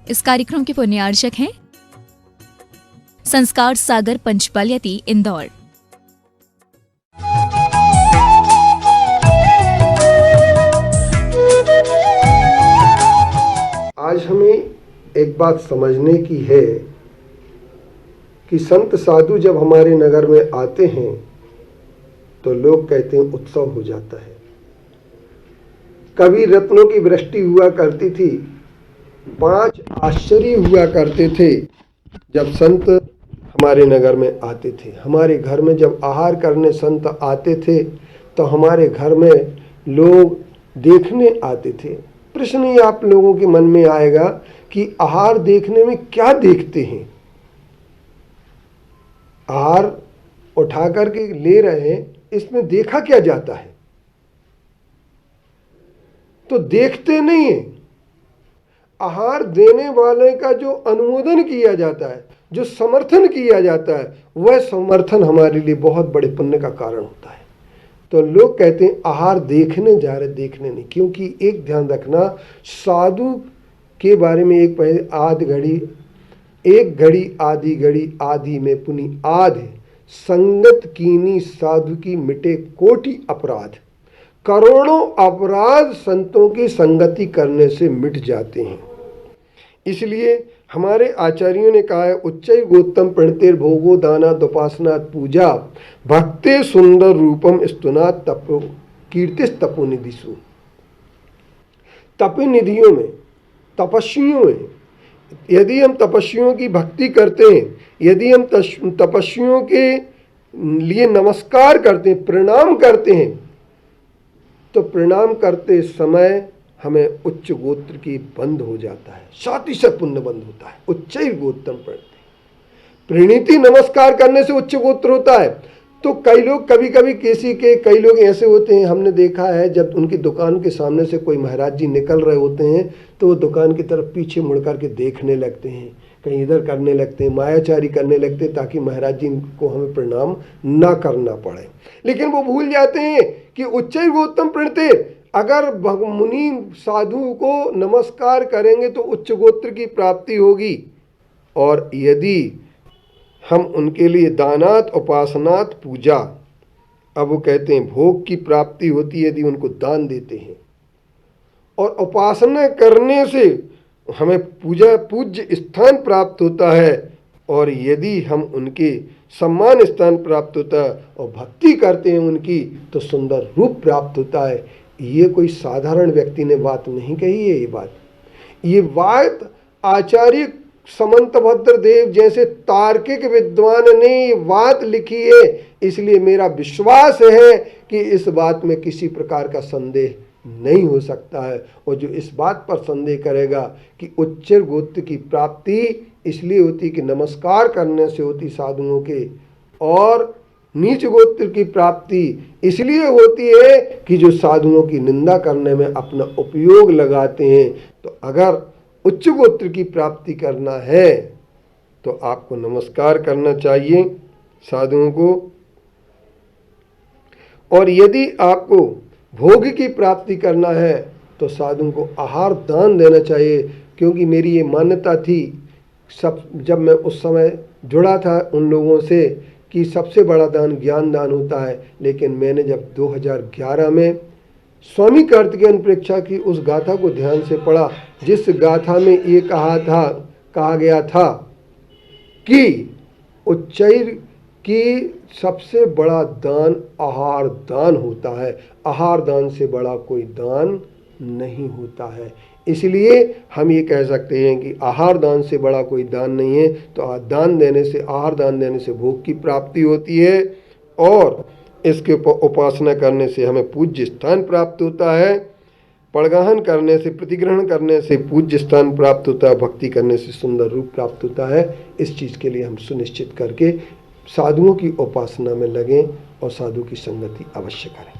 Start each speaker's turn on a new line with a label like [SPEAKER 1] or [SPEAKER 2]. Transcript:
[SPEAKER 1] इस कार्यक्रम के पुण्यार्चक हैं संस्कार सागर पंचपलियती इंदौर।
[SPEAKER 2] आज हमें एक बात समझने की है कि संत साधु जब हमारे नगर में आते हैं तो लोग कहते हैं उत्सव हो जाता है। कभी रत्नों की वृष्टि हुआ करती थी, 5 आश्चर्य हुआ करते थे जब संत हमारे नगर में आते थे। हमारे घर में जब आहार करने संत आते थे तो हमारे घर में लोग देखने आते थे। प्रश्न ये आप लोगों के मन में आएगा कि आहार देखने में क्या देखते हैं? आहार उठा करके ले रहे हैं, इसमें देखा क्या जाता है? तो देखते नहीं है। आहार देने वाले का जो अनुमोदन किया जाता है, जो समर्थन किया जाता है, वह समर्थन हमारे लिए बहुत बड़े पुण्य का कारण होता है। तो लोग कहते हैं आहार देखने जा रहे, देखने नहीं। क्योंकि एक ध्यान रखना, साधु के बारे में एक पहले आदि घड़ी, एक घड़ी आदि घड़ी आदि में पुनि आध, संगत कीनी साधु की मिटे कोटि अपराध। करोड़ों अपराध संतों की संगति करने से मिट जाते हैं। इसलिए हमारे आचार्यों ने कहा है, उच्चै गोत्तम प्रणतेर भोगो दाना दुपासना पूजा भक्ते सुंदर रूपम स्तुना तपो कीर्तिस तपोनिधिषु। तपोनिधियों में, तपस्वियों में यदि हम तपस्वियों की भक्ति करते हैं, यदि हम तपस्वियों के लिए नमस्कार करते हैं, प्रणाम करते हैं, तो प्रणाम करते समय हमें उच्च गोत्र की बंध हो जाता है, 100% पुण्य बंध होता है। उच्चै गोत्रम प्रणते, प्रणीति नमस्कार करने से उच्च गोत्र होता है। तो कई लोग कई लोग ऐसे होते हैं, हमने देखा है, जब उनकी दुकान के सामने से कोई महाराज जी निकल रहे होते हैं तो वो दुकान की तरफ पीछे मुड़ करके देखने लगते हैं, कहीं इधर करने लगते हैं, मायाचारी करने लगते हैं, ताकि महाराज जी को हमें प्रणाम ना करना पड़े। लेकिन वो भूल जाते हैं कि उच्चै गोत्रम प्रणते, अगर मुनि साधु को नमस्कार करेंगे तो उच्च गोत्र की प्राप्ति होगी। और यदि हम उनके लिए दानात उपासनात पूजा, अब वो कहते हैं भोग की प्राप्ति होती है यदि उनको दान देते हैं, और उपासना करने से हमें पूज्य स्थान प्राप्त होता है, और यदि हम उनके सम्मान स्थान प्राप्त होता है और भक्ति करते हैं उनकी, तो सुंदर रूप प्राप्त होता है। ये कोई साधारण व्यक्ति ने बात नहीं कही है। ये बात आचार्य समंतभद्र देव जैसे तार्किक विद्वान ने ये बात लिखी है। इसलिए मेरा विश्वास है कि इस बात में किसी प्रकार का संदेह नहीं हो सकता है। और जो इस बात पर संदेह करेगा कि उच्च गोत्र की प्राप्ति इसलिए होती कि नमस्कार करने से होती साधुओं के, और नीच गोत्र की प्राप्ति इसलिए होती है कि जो साधुओं की निंदा करने में अपना उपयोग लगाते हैं। तो अगर उच्च गोत्र की प्राप्ति करना है तो आपको नमस्कार करना चाहिए साधुओं को, और यदि आपको भोग की प्राप्ति करना है तो साधुओं को आहार दान देना चाहिए। क्योंकि मेरी ये मान्यता थी जब मैं उस समय जुड़ा था उन लोगों से कि सबसे बड़ा दान ज्ञान दान होता है। लेकिन मैंने जब 2011 में स्वामी कार्तिकेयन परीक्षा की उस गाथा को ध्यान से पढ़ा, जिस गाथा में ये कहा गया था कि उच्चैर की सबसे बड़ा दान आहार दान होता है, आहार दान से बड़ा कोई दान नहीं होता है। इसलिए हम ये कह सकते हैं कि आहार दान से बड़ा कोई दान नहीं है। तो आहार दान देने से भोग की प्राप्ति होती है, और इसके उपासना करने से हमें पूज्य स्थान प्राप्त होता है, पड़गाहन करने से, प्रतिग्रहण करने से पूज्य स्थान प्राप्त होता है, भक्ति करने से सुंदर रूप प्राप्त होता है। इस चीज़ के लिए हम सुनिश्चित करके साधुओं की उपासना में लगें और साधु की संगति अवश्य करें।